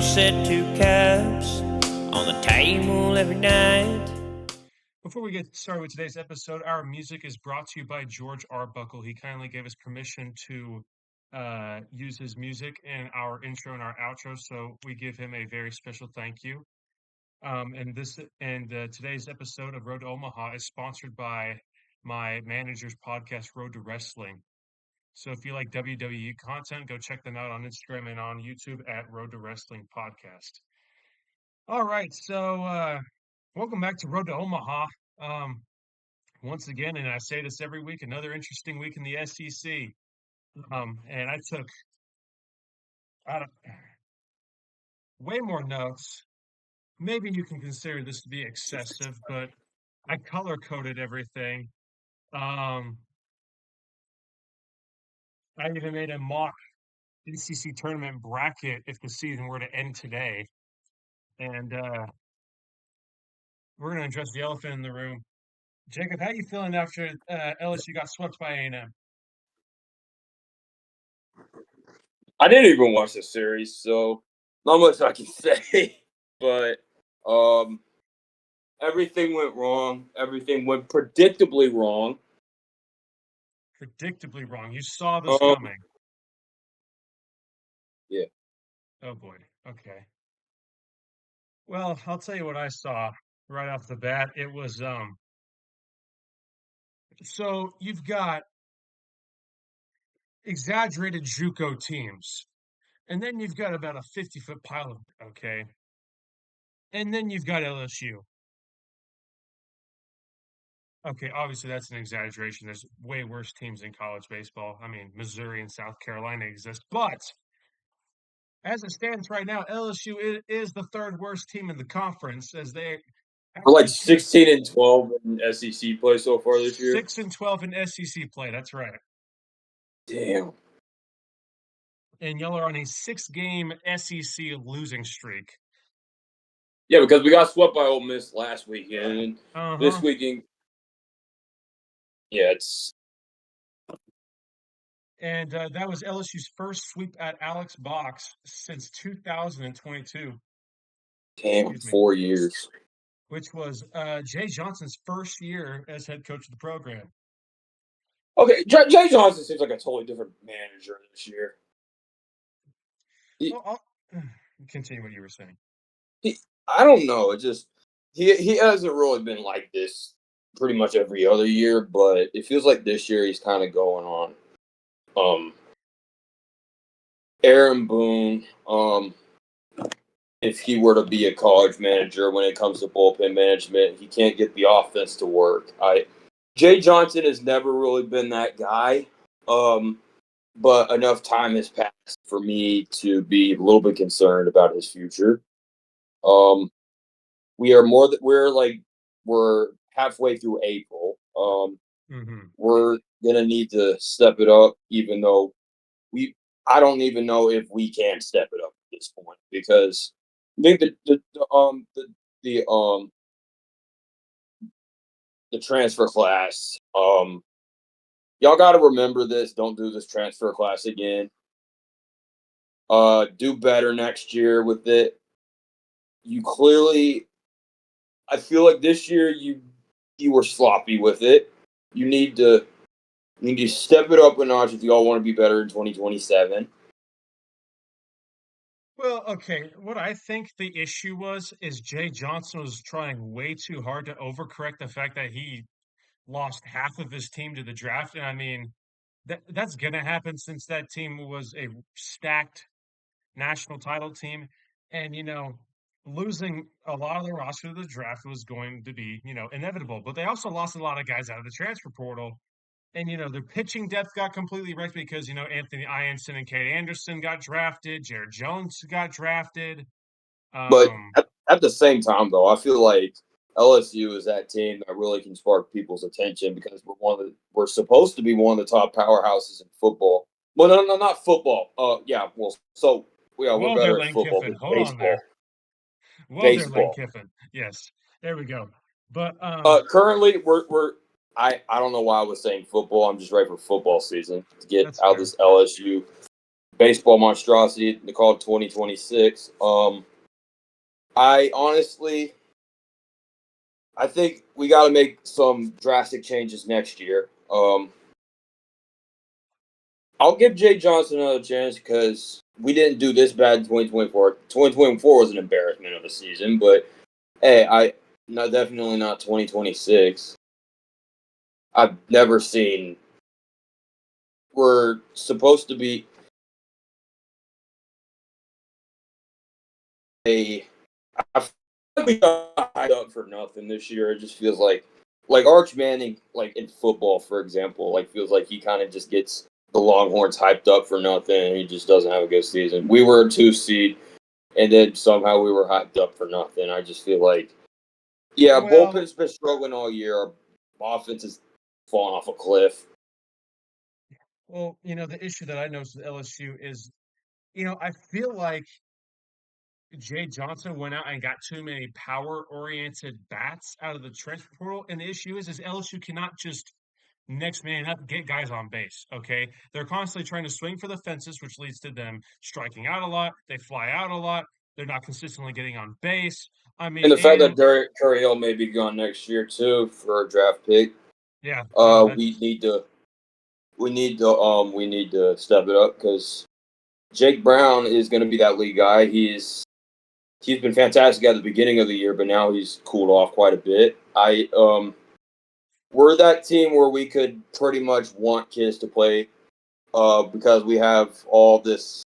set 2 cups on the table every night. Before we get started with today's episode, our music is brought to you by George Arbuckle. He kindly gave us permission to use his music in our intro and our outro, so we give him a very special thank you. Today's episode of Road to Omaha is sponsored by my manager's podcast, Road to Wrestling. So if you like WWE content, go check them out on Instagram and on YouTube at Road to Wrestling Podcast. All right, so welcome back to Road to Omaha. Once again, and I say this every week, another interesting week in the SEC. And I took way more notes. Maybe you can consider this to be excessive, but I color coded everything. I even made a mock ACC tournament bracket if the season were to end today. And we're going to address the elephant in the room. Jacob, how you feeling after LSU got swept by A&M? I didn't even watch the series, so not much I can say. But everything went wrong. Everything went predictably wrong. Predictably wrong. You saw this coming. Yeah. Oh boy. Okay. Well, I'll tell you what I saw right off the bat. It was so you've got exaggerated JUCO teams, and then you've got about a 50-foot pile of okay, and then you've got LSU. Okay, obviously that's an exaggeration. There's way worse teams in college baseball. I mean, Missouri and South Carolina exist, but as it stands right now, LSU is the third worst team in the conference as they We're like 16-12 in SEC play so far this year. 6-12 in SEC play. That's right. Damn. And y'all are on a 6-game SEC losing streak. Yeah, because we got swept by Ole Miss last weekend, and this weekend. Yeah, it's. And that was LSU's first sweep at Alex Box since 2022. Damn, 4 years. Which was Jay Johnson's first year as head coach of the program. Okay, Jay Johnson seems like a totally different manager this year. Well, I'll continue what you were saying. I don't know. It just he hasn't really been like this pretty much every other year, but it feels like this year he's kind of going on. Aaron Boone, if he were to be a college manager when it comes to bullpen management, he can't get the offense to work. Jay Johnson has never really been that guy. But enough time has passed for me to be a little bit concerned about his future. We're halfway through April. We're gonna need to step it up, even though I don't even know if we can step it up at this point because I think the transfer class. Y'all got to remember this. Don't do this transfer class again. Do better next year with it. I feel like this year you were sloppy with it. You need to step it up a notch if y'all want to be better in 2027. Well, okay. What I think the issue is Jay Johnson was trying way too hard to overcorrect the fact that he lost half of his team to the draft. And I mean, that's going to happen since that team was a stacked national title team. And, losing a lot of the roster to the draft was going to be, inevitable. But they also lost a lot of guys out of the transfer portal. And, their pitching depth got completely wrecked because, Anthony Ianson and Kate Anderson got drafted. Jared Jones got drafted. But at the same time, though, I feel like LSU is that team that really can spark people's attention because we're supposed to be one of the top powerhouses in football. Well, no, not football. We're better at football than Hold baseball. on there. Baseball. Lane Kiffin. Yes, there we go. But currently, we're. I don't know why I was saying football. I'm just ready for football season to get out of this LSU baseball monstrosity called 2026. I honestly, I think we got to make some drastic changes next year. I'll give Jay Johnson another chance because we didn't do this bad in 2024. 2024 was an embarrassment of a season, but hey, definitely not 2026. I've never seen. We're supposed to be a. I feel like we got hyped up for nothing this year. It just feels like Arch Manning, like in football, for example, like feels like he kind of just gets the Longhorns hyped up for nothing, and he just doesn't have a good season. We were a 2 seed, and then somehow we were hyped up for nothing. I just feel like, yeah, Well, bullpen's been struggling all year. Our offense is falling off a cliff. well, the issue that I noticed with LSU is, I feel like Jay Johnson went out and got too many power-oriented bats out of the transfer portal, and the issue is LSU cannot just next man up, get guys on base. Okay, they're constantly trying to swing for the fences, which leads to them striking out a lot. They fly out a lot. They're not consistently getting on base. I And mean, the fact that and Derek Curry Hill may be gone next year too for a draft pick, yeah, no, that we need to we need to step it up because Jake Brown is going to be that lead guy. He's been fantastic at the beginning of the year, but now he's cooled off quite a bit. We're that team where we could pretty much want kids to play because we have all these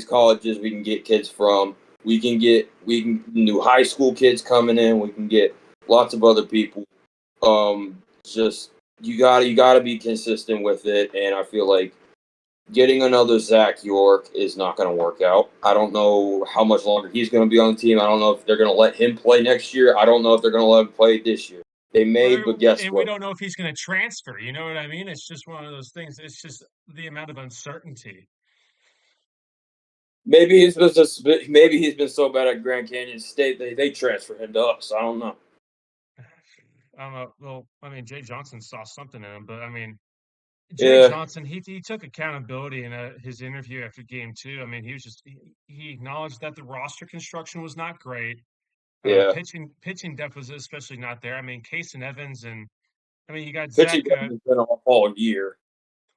colleges we can get kids from. We can new high school kids coming in. We can get lots of other people. Just you gotta be consistent with it, and I feel like getting another Zach York is not going to work out. I don't know how much longer he's going to be on the team. I don't know if they're going to let him play next year. I don't know if they're going to let him play this year. They may, but guess and we what? don't know if he's going to transfer. You know what I mean? It's just one of those things. It's just the amount of uncertainty. Maybe he's been so bad at Grand Canyon State they transfer him to us. I don't know. I don't know. Well, I mean, Jay Johnson saw something in him, but I mean, Jay Yeah, Johnson, he took accountability in his interview after game two. I mean, he acknowledged that the roster construction was not great. yeah. Pitching depth was especially not there. I mean, Case and Evans, and I mean, you got Pitching Zach. has been off all year.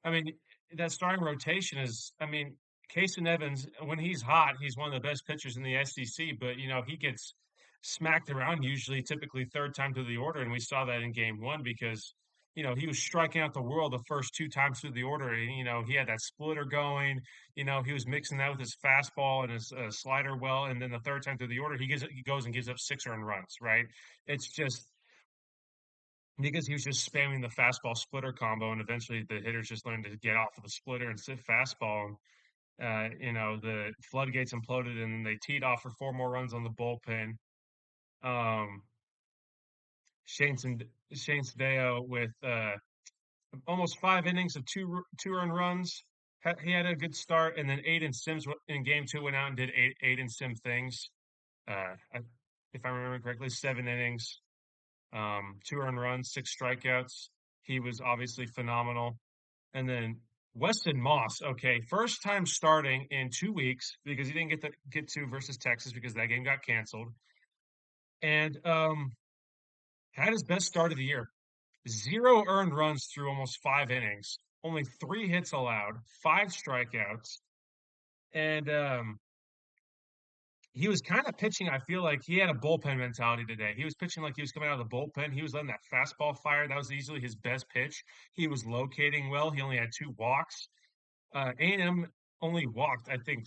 I mean, that starting rotation is. I mean, Case and Evans, when he's hot, he's one of the best pitchers in the SEC. But he gets smacked around usually, typically third time through the order, and we saw that in game one because he was striking out the world the first two times through the order, and he had that splitter going. He was mixing that with his fastball and his slider well, and then the third time through the order, he goes and gives up 6 earned runs. Right? It's just because he was just spamming the fastball splitter combo, and eventually the hitters just learned to get off of the splitter and sit fastball. The floodgates imploded, and then they teed off for 4 more runs on the bullpen. Um, Shane Shane Sadeo with almost 5 innings of two earned runs. He had a good start, and then Aiden Sims in game two went out and did Aiden Sim things. If I remember correctly, 7 innings, 2 earned runs, 6 strikeouts. He was obviously phenomenal. And then Weston Moss, okay, first time starting in 2 weeks because he didn't get to versus Texas because that game got canceled, and had his best start of the year. 0 earned runs through almost 5 innings, only 3 hits allowed, 5 strikeouts, and he was kind of pitching. I feel like he had a bullpen mentality today. He was pitching like he was coming out of the bullpen. He was letting that fastball fire. That was easily his best pitch. He was locating well. He only had 2 walks. A&M only walked, I think,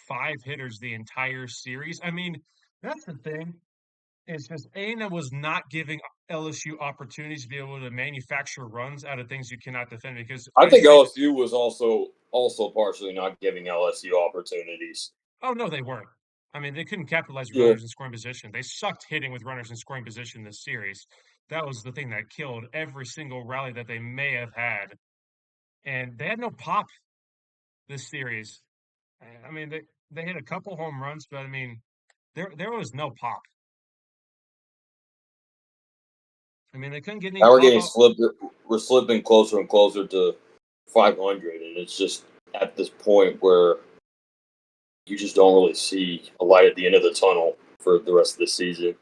5 hitters the entire series. I mean, that's the thing. It's just A&M was not giving LSU opportunities to be able to manufacture runs out of things you cannot defend because I I think say that. LSU was also partially not giving LSU opportunities. Oh, no, they weren't. I mean, they couldn't capitalize with Yeah, runners in scoring position. They sucked hitting with runners in scoring position this series. That was the thing that killed every single rally that they may have had. And they had no pop this series. I mean, they hit a couple home runs, but I mean, there was no pop. I mean, they couldn't get any now pop out. we're slipping closer and closer to 500, and it's just at this point where you just don't really see a light at the end of the tunnel for the rest of the season.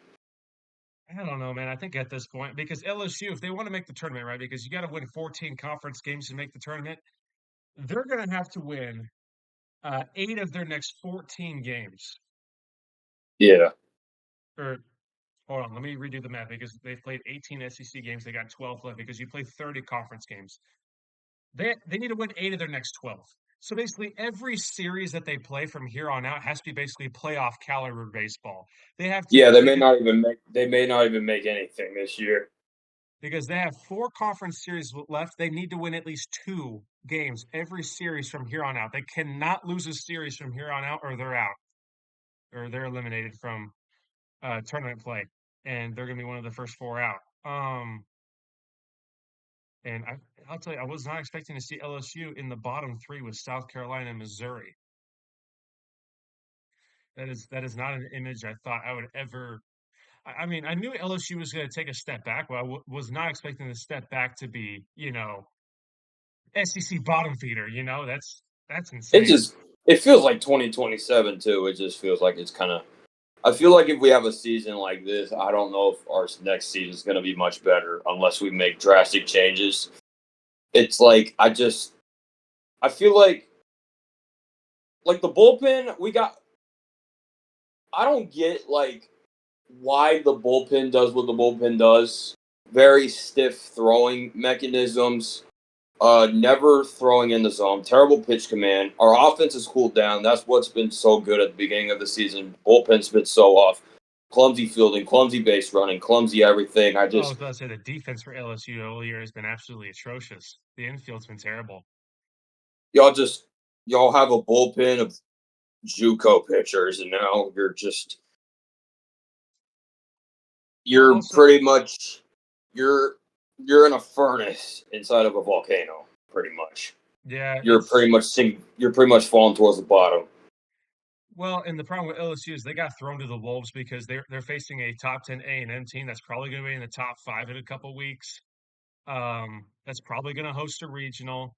I don't know, man. I think at this point, because LSU, if they want to make the tournament, right, because you got to win 14 conference games to make the tournament, they're going to have to win 8 of their next 14 games. Yeah. Or hold on, let me redo the math because they've played 18 SEC games. They got 12 left because you play 30 conference games. They need to win 8 of their next 12. So basically, every series that they play from here on out has to be basically playoff caliber baseball. They have to Yeah, if they they may could not even make anything this year. because they have 4 conference series left. They need to win at least 2 games every series from here on out. They cannot lose a series from here on out, or they're out, or they're eliminated from tournament play, and they're going to be one of the first 4 out. And I'll tell you, I was not expecting to see LSU in the bottom 3 with South Carolina and Missouri. That is not an image I thought I would ever. I mean, I knew LSU was going to take a step back, but I was not expecting the step back to be, SEC bottom feeder. That's It insane. just it feels like 2027 too. It just feels like it's kind of. I feel like if we have a season like this, I don't know if our next season is going to be much better unless we make drastic changes. It's like I feel like the bullpen we got. I don't get like why the bullpen does what the bullpen does. Very stiff throwing mechanisms. Never throwing in the zone. Terrible pitch command. Our offense has cooled down. That's what's been so good at the beginning of the season. Bullpen's been so off. Clumsy fielding, clumsy base running, clumsy everything. Oh, I was about to say the defense for LSU all year has been absolutely atrocious. The infield's been terrible. Y'all just y'all have a bullpen of JUCO pitchers, and now you're Also, pretty much you're you're in a furnace inside of a volcano. Pretty much, yeah, you're you're pretty much falling towards the bottom. well, and the problem with LSU is they got thrown to the wolves because they're facing a top 10 A&M team that's probably going to be in the top 5 in a couple weeks. That's probably going to host a regional.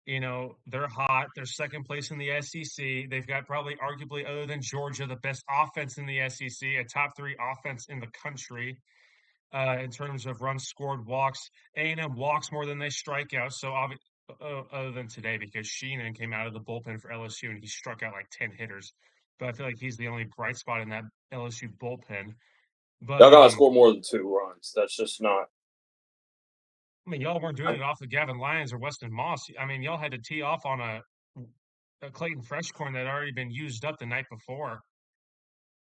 They're hot. They're second place in the SEC. They've got probably, arguably, other than Georgia, the best offense in the SEC, a top 3 offense in the country in terms of runs scored, walks. A&M walks more than they strike out. So, other than today, because Sheenan came out of the bullpen for LSU and he struck out like 10 hitters. But I feel like he's the only bright spot in that LSU bullpen. But Y'all gotta score more than 2 runs. That's just not. I mean, y'all weren't doing it off of Gavin Lyons or Weston Moss. I mean, y'all had to tee off on a Clayton Freshcorn that had already been used up the night before.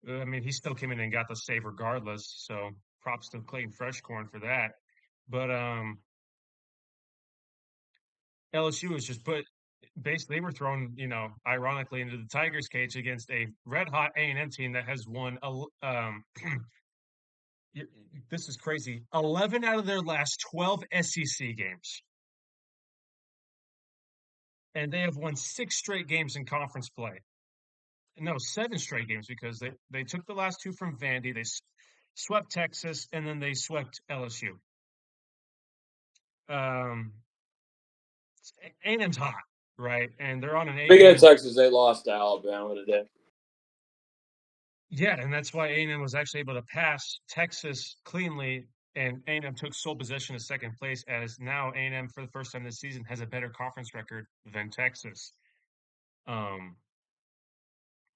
I mean, he still came in and got the save regardless. So props to Clayton Freshcorn for that. But LSU was just put basically they were thrown, ironically into the Tigers cage against a red hot A&M team that has won this is crazy. 11 out of their last 12 SEC games. And they have won 6 straight games in conference play. No, 7 straight games because they took the last 2 from Vandy. They swept Texas and then they swept LSU. Um, A&M's hot, right? And they're on an Speaking of A&M. Texas, they lost to Alabama today. Yeah, and that's why A&M was actually able to pass Texas cleanly, and A&M took sole possession of second place. As now A&M for the first time this season has a better conference record than Texas. Um,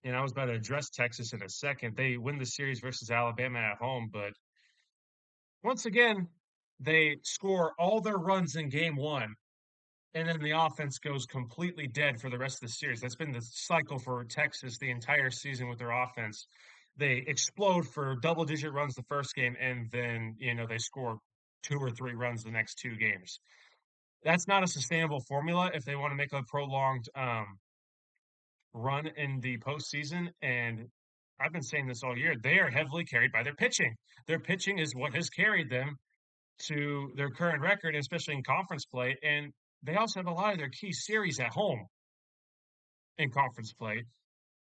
and I was about to address Texas in a second. They win the series versus Alabama at home, but once again, they score all their runs in game 1, and then the offense goes completely dead for the rest of the series. That's been the cycle for Texas the entire season with their offense. They explode for double-digit runs the first game, and then, they score 2 or 3 runs the next 2 games. That's not a sustainable formula if they want to make a prolonged run in the postseason. And I've been saying this all year. They are heavily carried by their pitching. Their pitching is what has carried them to their current record, especially in conference play. And they also have a lot of their key series at home in conference play.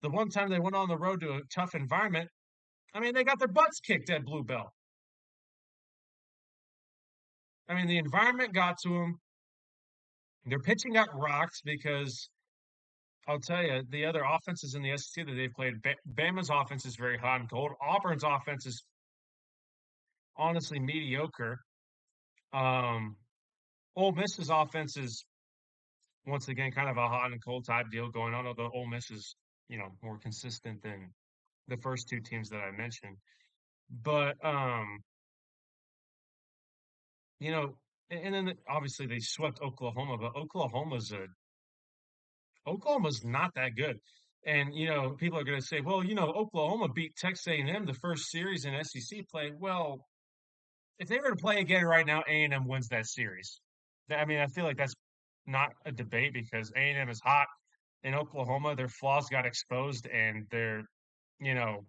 The one time they went on the road to a tough environment, I mean, they got their butts kicked at Bluebell. I mean, the environment got to them. Their pitching got rocked because I'll tell you, the other offenses in the SEC that they've played, Bama's offense is very hot and cold. Auburn's offense is honestly mediocre. Um, Ole Miss's offense is once again kind of a hot and cold type deal going on, although Ole Miss is, more consistent than the first two teams that I mentioned. But you know, and then obviously they swept Oklahoma, but Oklahoma's not that good. And people are going to say, well, Oklahoma beat Texas A&M the first series in SEC play. Well, if they were to play again right now, A&M wins that series. I mean, I feel like that's not a debate because A&M is hot in Oklahoma. Their flaws got exposed, and you know,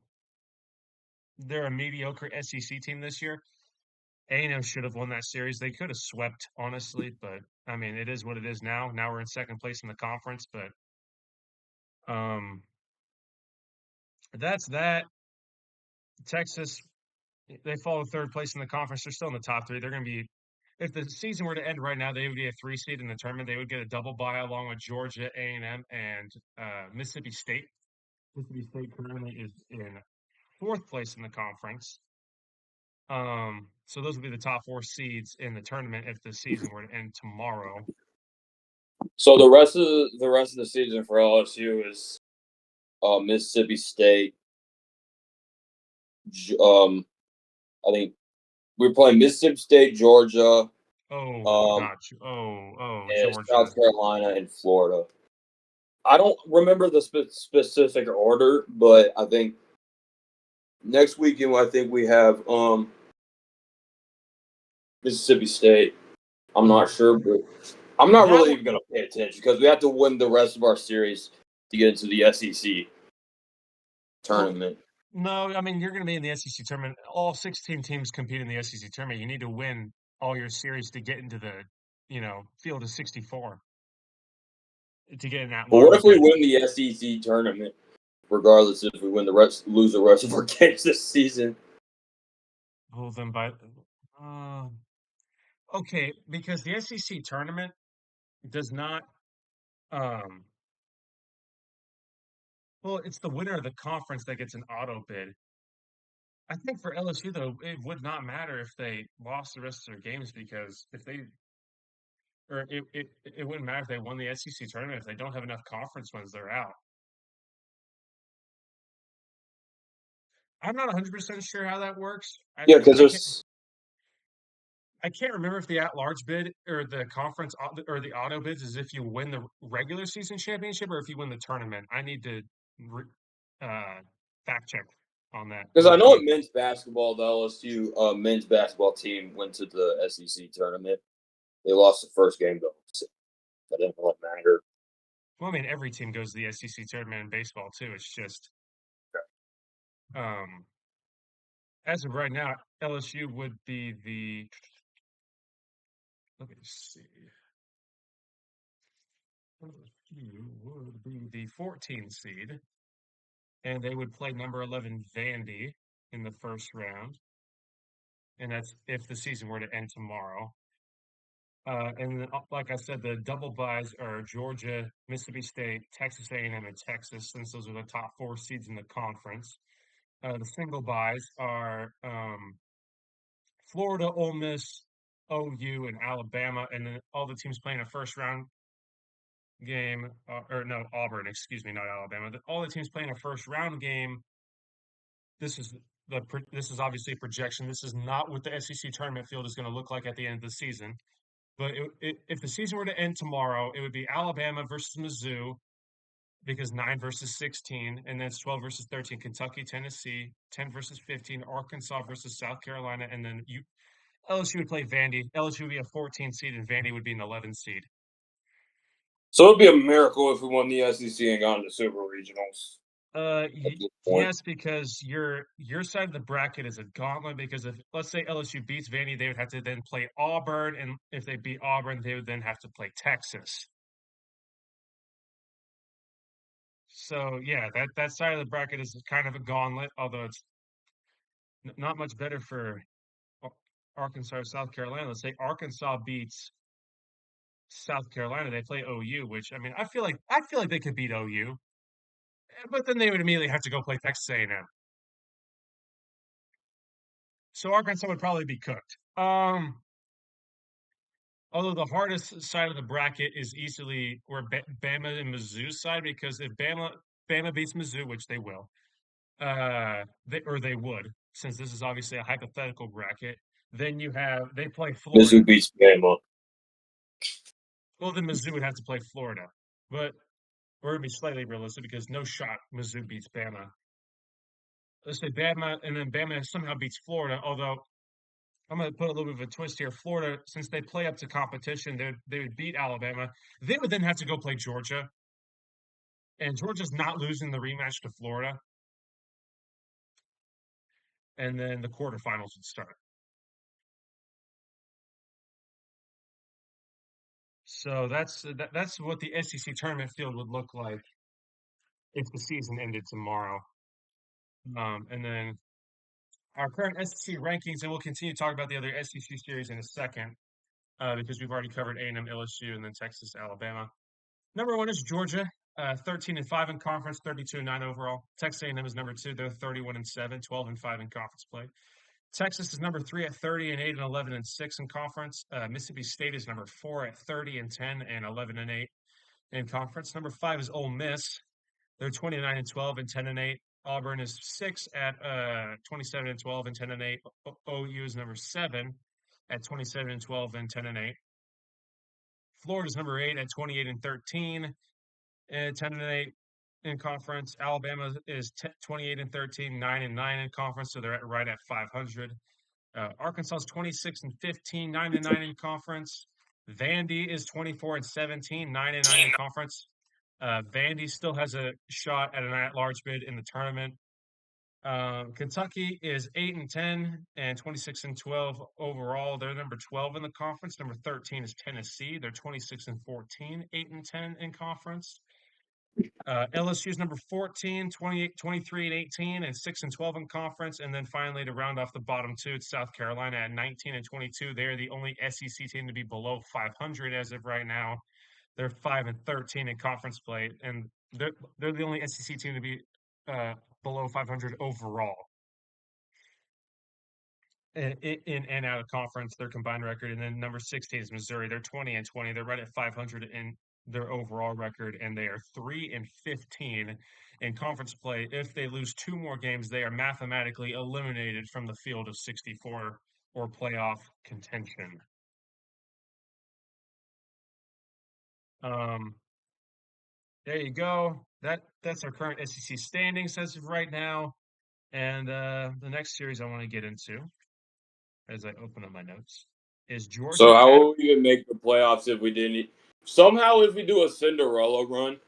they're a mediocre SEC team this year. A&M should have won that series. They could have swept, honestly, but I mean, it is what it is now. Now we're in second place in the conference, but um, that's that. Texas, they fall to third place in the conference. They're still in the top three. They're going to be, if the season were to end right now, they would be a 3 seed in the tournament. They would get a double bye along with Georgia, A&M, and Mississippi State. Mississippi State currently is in fourth place in the conference. So those would be the top 4 seeds in the tournament if the season were to end tomorrow. So the rest of the season for LSU is Mississippi State. I think we're playing Mississippi State, Georgia, Oh, um, not and Georgia. South Carolina and Florida. I don't remember the specific order, but I think next weekend I think we have Mississippi State. I'm not sure, but I'm not That really one, even going to pay attention because we have to win the rest of our series to get into the SEC well, tournament. no, I mean you're going to be in the SEC tournament. All 16 teams compete in the SEC tournament. You need to win all your series to get into the, field of 64 to get in that But what large if we bid. win the SEC tournament, regardless if we lose the rest of our games this season? Well, then uh, okay, because the SEC tournament does not, um, well, it's the winner of the conference that gets an auto bid. I think for LSU though, it would not matter if they lost the rest of their games because if they or it wouldn't matter if they won the SEC tournament if they don't have enough conference wins, they're out. I'm not 100% sure how that works. Yeah, because there's I can't remember if the at-large bid or the conference or the auto bids is if you win the regular season championship or if you win the tournament. I need to uh, fact check on that because I real know quick. in men's basketball, the LSU men's basketball team went to the SEC tournament. They lost the first game though, so that didn't really matter. Well, I mean, every team goes to the SEC tournament in baseball too. It's just um, as of right now, LSU would be the. Let me see. LSU would be the 14 seed, and they would play number 11 Vandy in the first round, and that's if the season were to end tomorrow. And then, like I said, the double buys are Georgia, Mississippi State, Texas A&M, and Texas, since those are the top 4 seeds in the conference. The single buys are Florida, Ole Miss, OU, and Alabama, and then all the teams playing a first round game, or no, Auburn, excuse me, not Alabama. All the teams playing a first round game. This is this is obviously a projection. This is not what the SEC tournament field is going to look like at the end of the season. But if the season were to end tomorrow, it would be Alabama versus Mizzou because 9 versus 16, and then it's 12 versus 13. Kentucky, Tennessee, 10 versus 15. Arkansas versus South Carolina, and then LSU would play Vandy. LSU would be a 14 seed, and Vandy would be an 11 seed. So it'd be a miracle if we won the SEC and got into Super Regionals at this point. Yes, because your side of the bracket is a gauntlet. Because if let's say LSU beats Vandy, they would have to then play Auburn, and if they beat Auburn, they would then have to play Texas. So yeah, that side of the bracket is kind of a gauntlet, although it's not much better for Arkansas or South Carolina. Let's say Arkansas beats South Carolina, they play OU, which I mean, I feel like they could beat OU, but then they would immediately have to go play Texas A&M. So Arkansas would probably be cooked. Although the hardest side of the bracket is easily where Bama and Mizzou's side, because if Bama beats Mizzou, which they will, they would, since this is obviously a hypothetical bracket, then they play Florida. Mizzou beats Bama. Well, then Mizzou would have to play Florida, but we're gonna be slightly realistic because no shot Mizzou beats Bama. Let's say Bama, and then Bama somehow beats Florida. Although I'm going to put a little bit of a twist here. Florida, since they play up to competition, they would beat Alabama. They would then have to go play Georgia, and Georgia's not losing the rematch to Florida. And then the quarterfinals would start. So that's what the SEC tournament field would look like if the season ended tomorrow. And then our current SEC rankings, and we'll continue to talk about the other SEC series in a second, because we've already covered A&M, LSU, and then Texas, Alabama. Number 1 is Georgia, 13-5 in conference, 32-9 overall. Texas A&M is number 2; they're 31-7, 12-5 in conference play. Texas is number 3 at 30-8 and 11-6 in conference. Mississippi State is number 4 at 30-10 and 11-8 in conference. Number 5 is Ole Miss. They're 29-12 and 10-8. Auburn is 6 at 27-12 and 10-8. OU is number 7 at 27-12 and 10-8. Florida is number 8 at 28-13 and 10-8 in conference. Alabama is 28-13, 9-9 in conference, so they're right at 500. Arkansas is 26-15, 9-9 in conference. Vandy is 24-17, 9-9 in conference. Vandy still has a shot at an at-large bid in the tournament. Kentucky is 8-10 and 26-12 overall. They're number 12 in the conference. Number 13 is Tennessee. They're 26-14, 8-10 in conference. LSU is number 14, 23-18 and 6-12 in conference. And then finally, to round off the bottom two, it's South Carolina at 19-22. They're the only SEC team to be below 500 as of right now. They're 5-13 in conference play, and they're the only SEC team to be below 500 overall in and out of conference, their combined record. And then number 16 is Missouri. They're 20-20. They're right at 500 in their overall record, and they are 3-15 in conference play. If they lose 2 more games, they are mathematically eliminated from the field of 64 or playoff contention. There you go. That's our current SEC standings as of right now. And the next series I want to get into, as I open up my notes, is Georgia. So how will we even make the playoffs if we didn't? Somehow, if we do a Cinderella run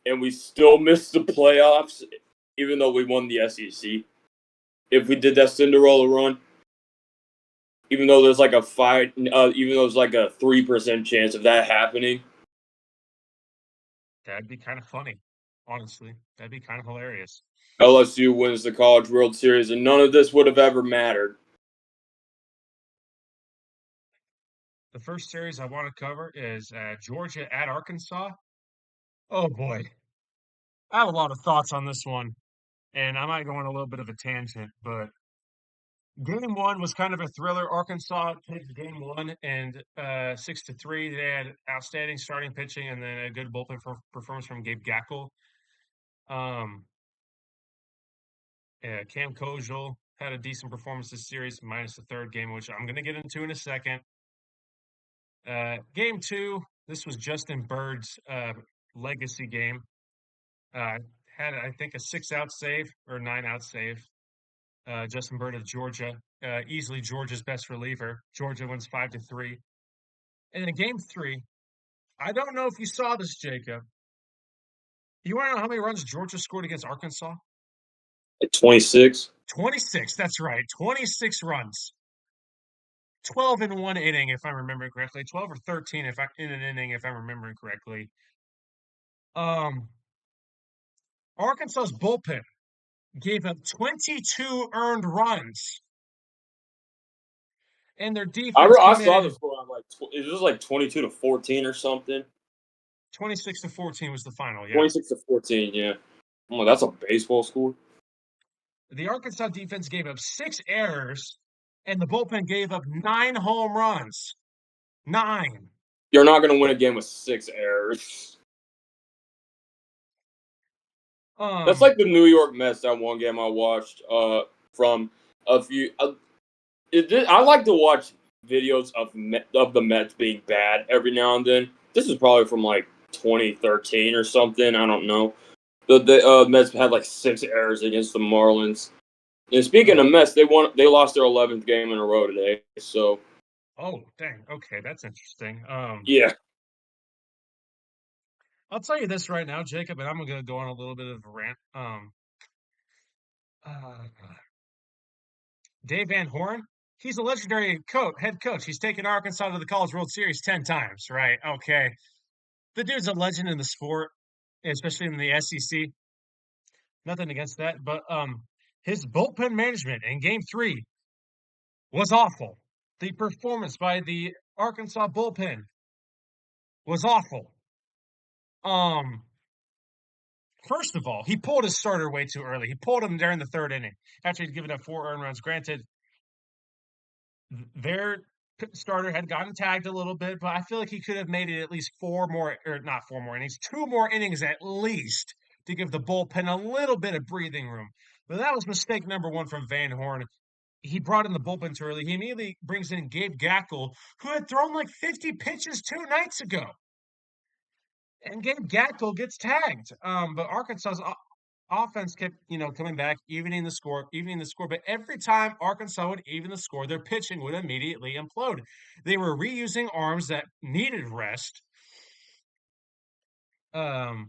and we still miss the playoffs, even though we won the SEC, if we did that Cinderella run, even though there's like a 3% chance of that happening. That'd be kind of funny, honestly. That'd be kind of hilarious. LSU wins the College World Series, and none of this would have ever mattered. The first series I want to cover is Georgia at Arkansas. Oh, boy. I have a lot of thoughts on this one, and I might go on a little bit of a tangent, but Game 1 was kind of a thriller. Arkansas takes Game 1 and 6-3. They had outstanding starting pitching and then a good bullpen performance from Gabe Gackle. Cam Kojal had a decent performance this series, minus the third game, which I'm going to get into in a second. Game 2, this was Justin Bird's legacy game. Had, I think, a 6-out save or 9-out save. Justin Bird of Georgia, easily Georgia's best reliever. Georgia wins 5-3. And in Game 3, I don't know if you saw this, Jacob. You want to know how many runs Georgia scored against Arkansas? 26. 26, that's right. 26 runs. 12 in one inning, if I'm remembering correctly. 12 or 13 in an inning, if I'm remembering correctly. Arkansas's bullpen gave up 22 earned runs. And their defense I saw the score. I'm like, Is this like 22-14 or something? 26-14 was the final, yeah. 26-14, yeah. Oh, that's a baseball score. The Arkansas defense gave up 6 errors, and the bullpen gave up 9 home runs. 9. You're not going to win a game with 6 errors. That's like the New York Mets. That one game I watched from a few. I like to watch videos of the Mets being bad every now and then. This is probably from like 2013 or something. I don't know. The Mets had like 6 errors against the Marlins. And speaking of Mets, they lost their 11th game in a row today. So oh, dang. Okay, that's interesting. yeah, I'll tell you this right now, Jacob, and I'm gonna go on a little bit of a rant. Uh, Dave Van Horn, he's a legendary head coach. He's taken Arkansas to the College World Series 10 times, right? Okay. The dude's a legend in the sport, especially in the SEC. Nothing against that, but his bullpen management in game 3 was awful. The performance by the Arkansas bullpen was awful. Um, First of all, he pulled his starter way too early. He pulled him during the 3rd inning after he'd given up 4 earned runs. Granted, their starter had gotten tagged a little bit, but I feel like he could have made it at least 4 more, or not 4 more innings, 2 more innings at least to give the bullpen a little bit of breathing room. But that was mistake number 1 from Van Horn. He brought in the bullpen too early. He immediately brings in Gabe Gackle, who had thrown like 50 pitches 2 nights ago. And Gabe Gackle gets tagged. But Arkansas's offense kept, coming back, evening the score. But every time Arkansas would even the score, their pitching would immediately implode. They were reusing arms that needed rest. And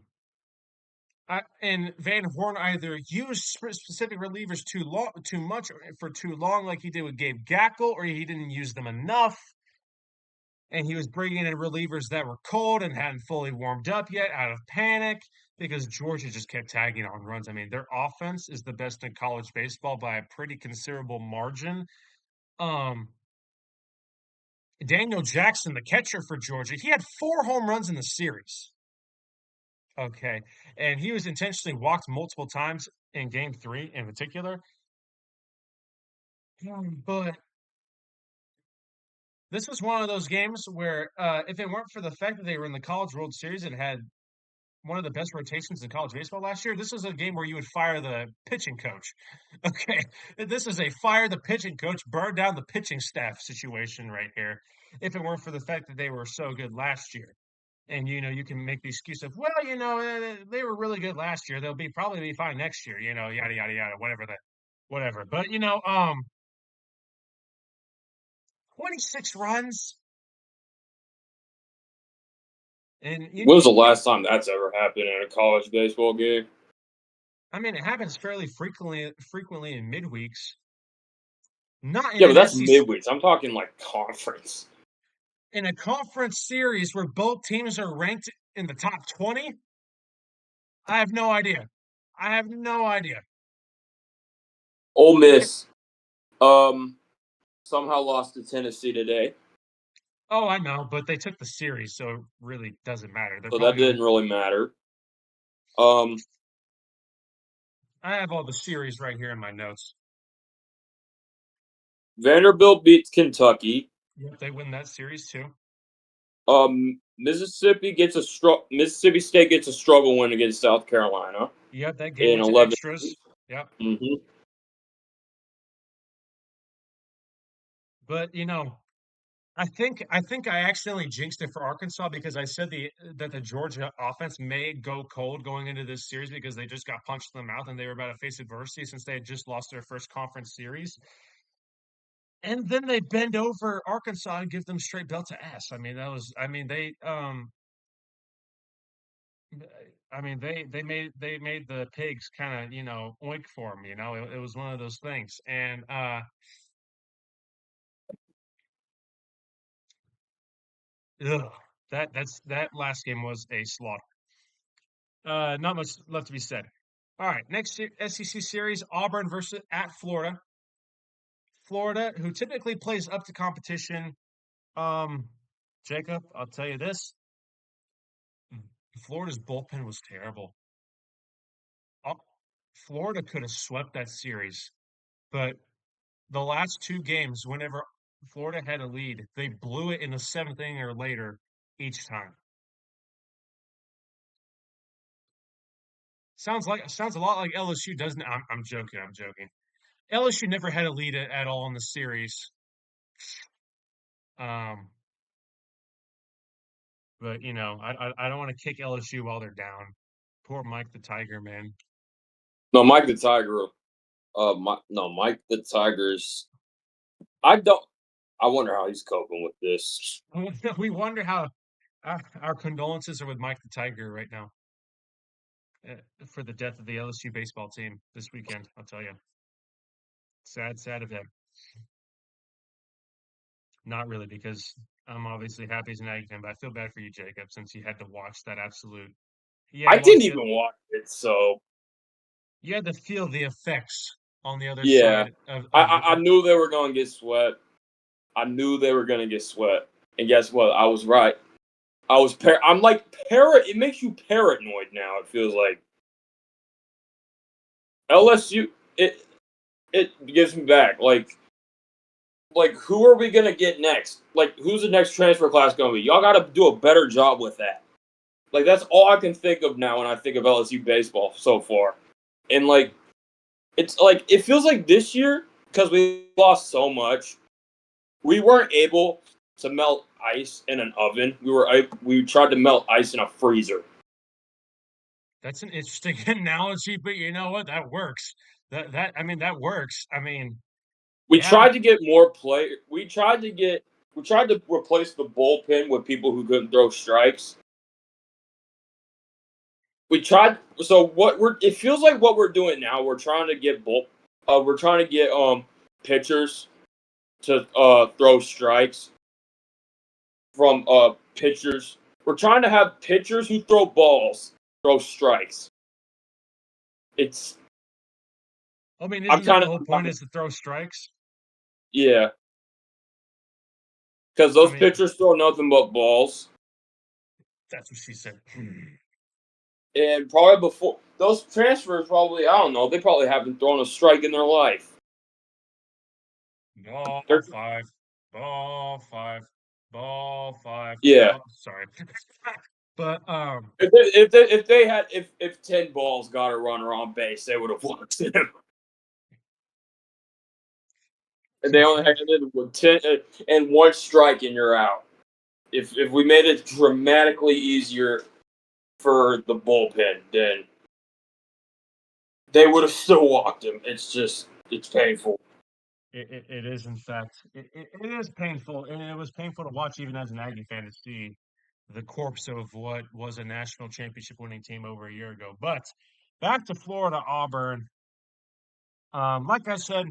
Van Horn either used specific relievers too much, or for too long, like he did with Gabe Gackle, or he didn't use them enough. And he was bringing in relievers that were cold and hadn't fully warmed up yet out of panic because Georgia just kept tagging on runs. I mean, their offense is the best in college baseball by a pretty considerable margin. Daniel Jackson, the catcher for Georgia, he had 4 home runs in the series. Okay. And he was intentionally walked multiple times in game 3 in particular. But this was one of those games where if it weren't for the fact that they were in the College World Series and had one of the best rotations in college baseball last year, this is a game where you would fire the pitching coach. Okay. This is a fire the pitching coach, burn down the pitching staff situation right here. If it weren't for the fact that they were so good last year. And you can make the excuse of, well, they were really good last year. They'll probably be fine next year, yada yada yada, whatever. But 26 runs. And when was the last time that's ever happened in a college baseball game? I mean, it happens fairly frequently in midweeks. Not in Yeah, but an that's SEC, midweeks. I'm talking like conference. in a conference series where both teams are ranked in the top 20. I have no idea. I have no idea. Ole Miss somehow lost to Tennessee today, Oh, I know, but they took the series, so it really doesn't matter. They're so that probably going to. didn't really matter. Um, I have all the series right here in my notes. Vanderbilt beats Kentucky. Yep, they win that series too. Mississippi State gets a struggle win against South Carolina Yep, that game in went to 11. extras. Yep. Mm-hmm. But I think I accidentally jinxed it for Arkansas because I said that the Georgia offense may go cold going into this series because they just got punched in the mouth and they were about to face adversity since they had just lost their first conference series. And then they bend over Arkansas and give them straight belt to ass. They made the pigs kind of, oink for them, it was one of those things. And ugh, that last game was a slaughter. Not much left to be said. All right, next SEC series, Auburn versus at Florida. Florida, who typically plays up to competition, Jacob, I'll tell you this. Florida's bullpen was terrible. Uh, Florida could have swept that series, but the last two games, whenever Florida had a lead, they blew it in the seventh inning or later each time. Sounds a lot like LSU, doesn't it? I'm joking. I'm joking. LSU never had a lead at all in the series. Um, but I don't want to kick LSU while they're down. Poor Mike the Tiger, man. No, Mike the Tiger. Mike the Tiger's. I don't. I wonder how he's coping with this. We wonder how our condolences are with Mike the Tiger right now for the death of the LSU baseball team this weekend. I'll tell you, sad event. Not really, because I'm obviously happy as an Aggie fan, but I feel bad for you, Jacob, since you had to watch that absolute. You had I to watch didn't the. even watch it, so You had to feel the effects on the other yeah. side of I knew they were gonna get swept. I knew they were gonna get swept, and guess what? I was right. I'm like It makes you paranoid now. It feels like LSU. It gives me back. Like who are we gonna get next? Like who's the next transfer class gonna be? Y'all got to do a better job with that. Like that's all I can think of now when I think of LSU baseball so far. And it's like it feels like this year because we lost so much, we weren't able to melt ice in an oven. We tried to melt ice in a freezer. That's an interesting analogy, but you know what? That works. That works. We Yeah. tried to get more play. We tried to replace the bullpen with people who couldn't throw strikes. We tried. So what we're it feels like what we're doing now. We're trying to get pitchers to throw strikes from pitchers. We're trying to have pitchers who throw balls throw strikes. It's I'm Isn't that kind the of whole point is to throw strikes? yeah, because I those mean, pitchers throw nothing but balls. that's what she said. And probably before those transfers, probably I don't know. They probably haven't thrown a strike in their life. Ball They're, five, ball five, ball five. yeah, Sorry, but if 10 balls got a runner on base, they would have walked him. And they only had it with 10 and one strike, and you're out. If we made it dramatically easier for the bullpen, then they would have still walked him. It's painful. it is in fact it is painful, and it was painful to watch even as an Aggie fan to see the corpse of what was a national championship winning team over a year ago. But back to Florida Auburn. Like I said,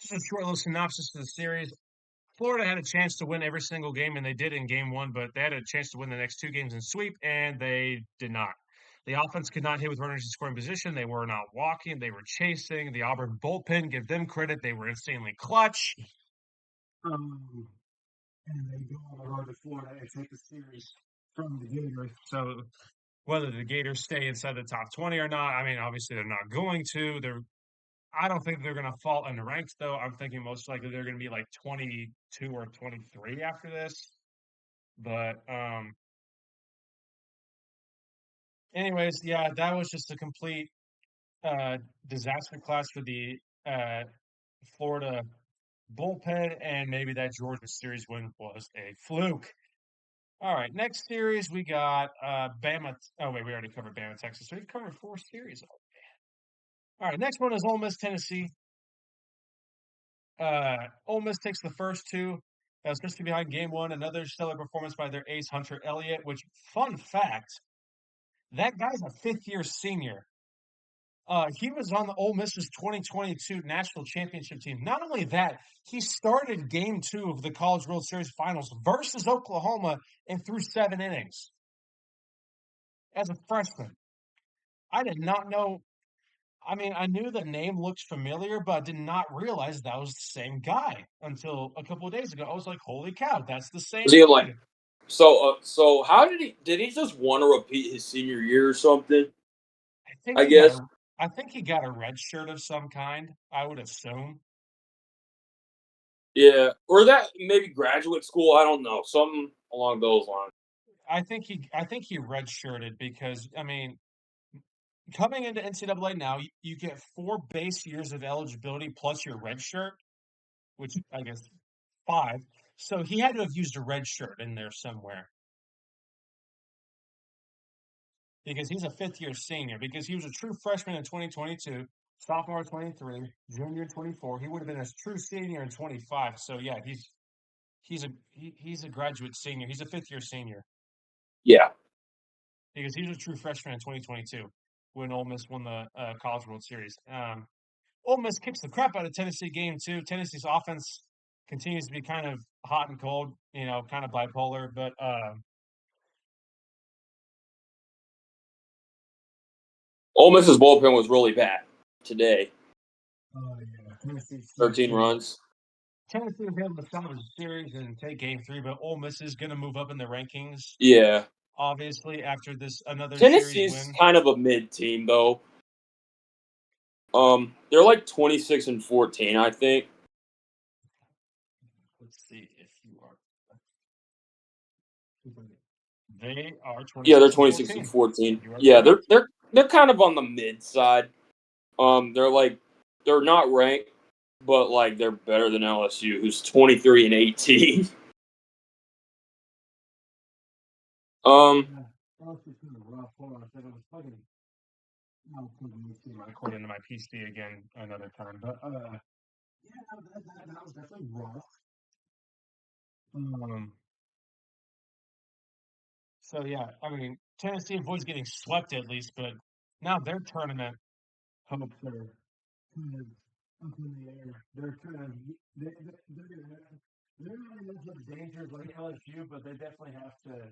just a short little synopsis of the series. Florida had a chance to win every single game, and they did in game one, but they had a chance to win the next two games in sweep, and they did not. The offense could not hit with runners in scoring position. They were not walking. They were chasing. The Auburn bullpen, give them credit. They were insanely clutch. And they go on the road to Florida and take the series from the Gators. So whether the Gators stay inside the top 20 or not, obviously they're not going to. I don't think they're going to fall in the ranks, though. I'm thinking most likely they're going to be like 22 or 23 after this. But, anyways, yeah, that was just a complete disaster class for the Florida bullpen, and maybe that Georgia series win was a fluke. All right, next series we got Bama. Oh wait, we already covered Bama, Texas. So we've covered four series. All right, next one is Ole Miss, Tennessee. Ole Miss takes the first two, especially behind game one. Another stellar performance by their ace Hunter Elliott. Which, fun fact, that guy's a fifth-year senior. He was on the Ole Miss's 2022 national championship team. Not only that, he started game two of the College World Series finals versus Oklahoma and threw 7 innings as a freshman. I did not know. I knew the name looked familiar, but I did not realize that was the same guy until a couple of days ago. I was like, holy cow, that's the Was same he like dude. So how did he just want to repeat his senior year or something? I think I he got guess. a I think he got a red shirt of some kind, I would assume. Yeah, or that maybe graduate school. I don't know, something along those lines. I think he redshirted because I mean, coming into NCAA now, you get 4 base years of eligibility plus your red shirt, which I guess 5. So he had to have used a red shirt in there somewhere because he's a fifth-year senior. Because he was a true freshman in 2022, sophomore 23, junior 24. He would have been a true senior in 25. So yeah, he's a graduate senior. He's a fifth-year senior Yeah. because he was a true freshman in 2022 when Ole Miss won the College World Series. Ole Miss kicks the crap out of Tennessee game two. Tennessee's offense continues to be kind of hot and cold, kind of bipolar. But Ole Miss's bullpen was really bad today. yeah, Tennessee 13 runs. Tennessee was able to salvage the series and take game three, but Ole Miss is going to move up in the rankings, Yeah. obviously, after this another series Tennessee's win. kind of a mid team though. They're like 26-14, I think. Let's see if you are. They are Yeah, they're 26 and 26 and 14. 14. You are Yeah, correct. they're kind of on the mid side. They're not ranked, but like they're better than LSU, who's 23-18. um, Yeah, LSU's kind of rough. Hold on a second. I was plugging. I'll plug my cord into my PC again another time. But yeah, that was definitely rough. Um, so yeah, I mean, Tennessee avoids getting swept at least, but now their tournament hopes are kind of up in the air. They're kind of they're not in as much danger like LSU, but they definitely have to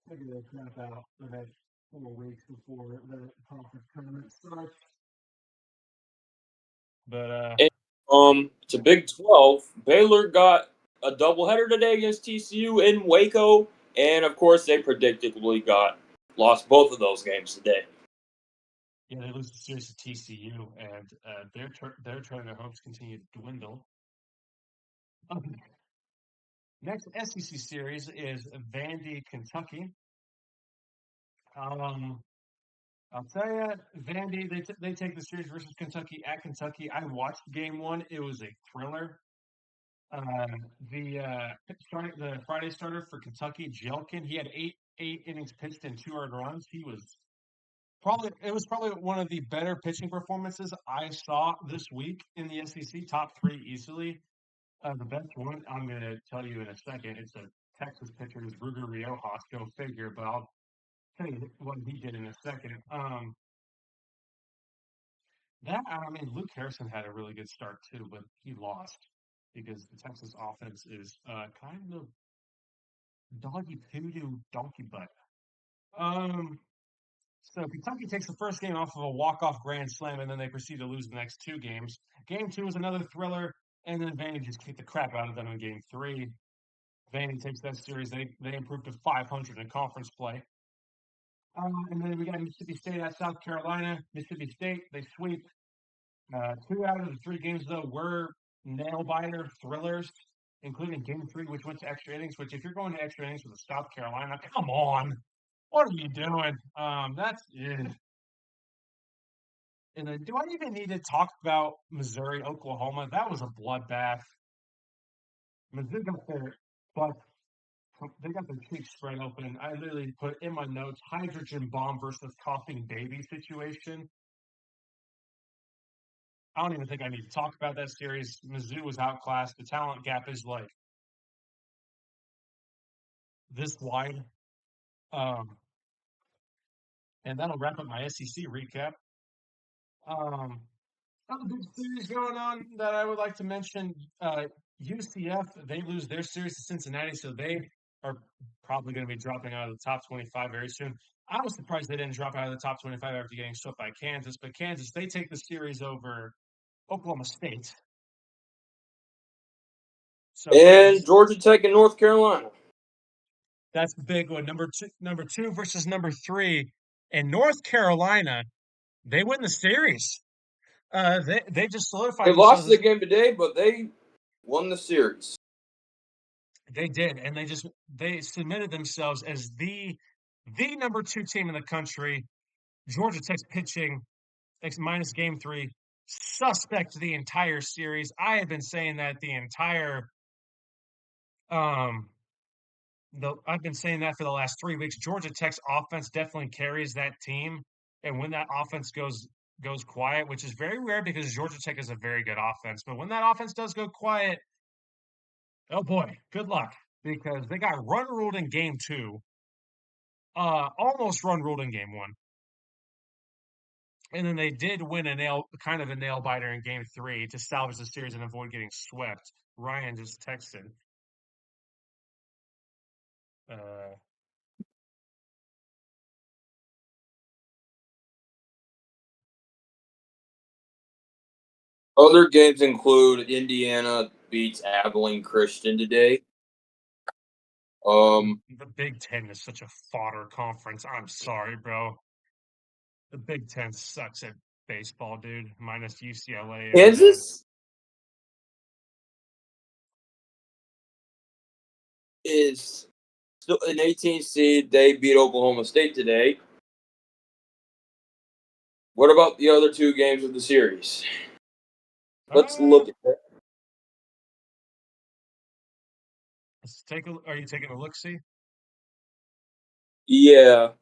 figure their crap out the next 4 weeks before the conference tournament starts. But and, it's a Big 12. Baylor got a doubleheader today against TCU in Waco, and of course they predictably lost both of those games today. yeah, they lose the series to TCU, and their tournament hopes continue to dwindle. Next SEC series is Vandy, Kentucky. I'll tell you, Vandy, they take the series versus Kentucky at Kentucky. I watched game one. It was a thriller. The Friday starter for Kentucky, Jelkin, he had eight innings pitched and 2 earned runs. It was probably one of the better pitching performances I saw this week in the SEC. Top three easily. The best one I'm going to tell you in a second. It's a Texas pitcher, is Ruger Riojas. Go figure. But I'll tell you what he did in a second. Luke Harrison had a really good start too, but he lost because the Texas offense is kind of doggy poo donkey butt. So Kentucky takes the first game off of a walk-off grand slam, and then they proceed to lose the next 2 games. Game two was another thriller, and then Vandy just kicked the crap out of them in game three. Vandy takes that series. They improved to 500 in conference play. And then we got Mississippi State at South Carolina. Mississippi State, they sweep. 2 out of the 3 games, though, were nail-biter thrillers, including game 3, which went to extra innings, which if you're going to extra innings with South Carolina, come on. What are you doing? That's ugh. And then, do I even need to talk about Missouri, Oklahoma? That was a bloodbath. Mizzou got their butt, they got their cheeks spread open. I literally put in my notes hydrogen bomb versus coughing baby situation. I don't even think I need to talk about that series. Mizzou was outclassed. The talent gap is like this wide. Um, and that'll wrap up my SEC recap. Other big series going on that I would like to mention. UCF, they lose their series to Cincinnati, so they are probably going to be dropping out of the top 25 very soon. I was surprised they didn't drop out of the top 25 after getting swept by Kansas, but Kansas, they take the series over Oklahoma State. So And Kansas, Georgia Tech and North Carolina. That's the big one. Number two versus number three. And North Carolina, they win the series. They just They solidified lost themselves the as game today, but they won the series. they did, and they submitted themselves as the number two team in the country. Georgia Tech's pitching minus game three, suspect the entire series. I have been saying that the entire um I've been saying that for the last 3 weeks. Georgia Tech's offense definitely carries that team, and when that offense goes quiet, which is very rare because Georgia Tech is a very good offense, but when that offense does go quiet, oh boy, good luck because they got run ruled in game two, almost run ruled in game one, and then they did win kind of a nail biter in game three to salvage the series and avoid getting swept. Ryan just texted. Uh, Other games include Indiana beats Abilene Christian today. the Big Ten is such a fodder conference. I'm sorry, bro. The Big Ten sucks at baseball, dude. Minus UCLA every day. Kansas is still an 18 seed. They beat Oklahoma State today. What about the other two games of the series? Let's Uh, look at that. let's take a. Are you taking a look? See, Yeah,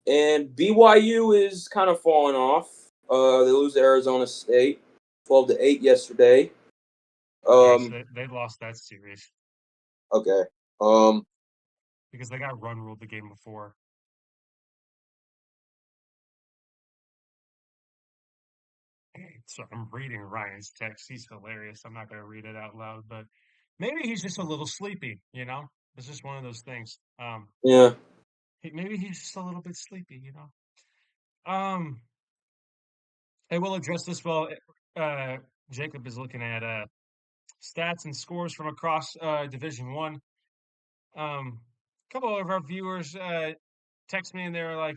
and BYU is kind of falling off. They lose to Arizona State, 12-8 yesterday. yes, Um, they lost that series okay. Um, because they got run ruled the game before. So I'm reading Ryan's text. He's hilarious. I'm not going to read it out loud, but maybe he's just a little sleepy. You know, it's just one of those things. yeah. Maybe he's just a little bit sleepy. You know. I will address this well. Jacob is looking at stats and scores from across Division One. A couple of our viewers text me and they were like,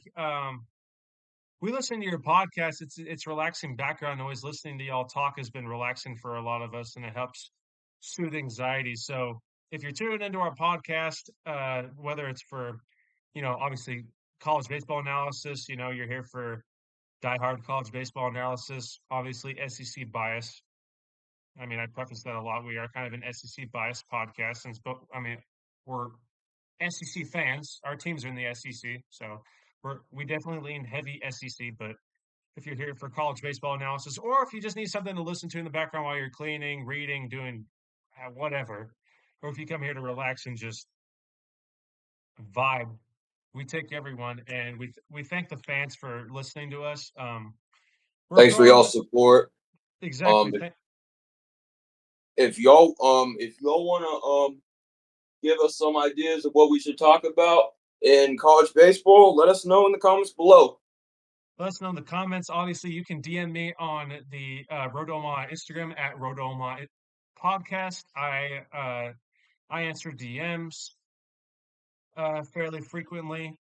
"We listen to your podcast. It's relaxing background noise. Listening to y'all talk has been relaxing for a lot of us, and it helps soothe anxiety." So if you're tuning into our podcast, whether it's for, obviously college baseball analysis, you're here for diehard college baseball analysis, obviously SEC bias. I mean, I preface that a lot. We are kind of an SEC bias podcast, but I mean, we're SEC fans. Our teams are in the SEC, so we definitely lean heavy SEC. But if you're here for college baseball analysis, or if you just need something to listen to in the background while you're cleaning, reading, doing whatever, or if you come here to relax and just vibe, we take everyone, and we thank the fans for listening to us. Thanks for y'all Regardless, support. exactly. Um, if y'all wanna give us some ideas of what we should talk about in college baseball, let us know in the comments below. Let us know in the comments. Obviously, you can DM me on the Road to Omaha Instagram at Road to Omaha Podcast. I answer DMs fairly frequently.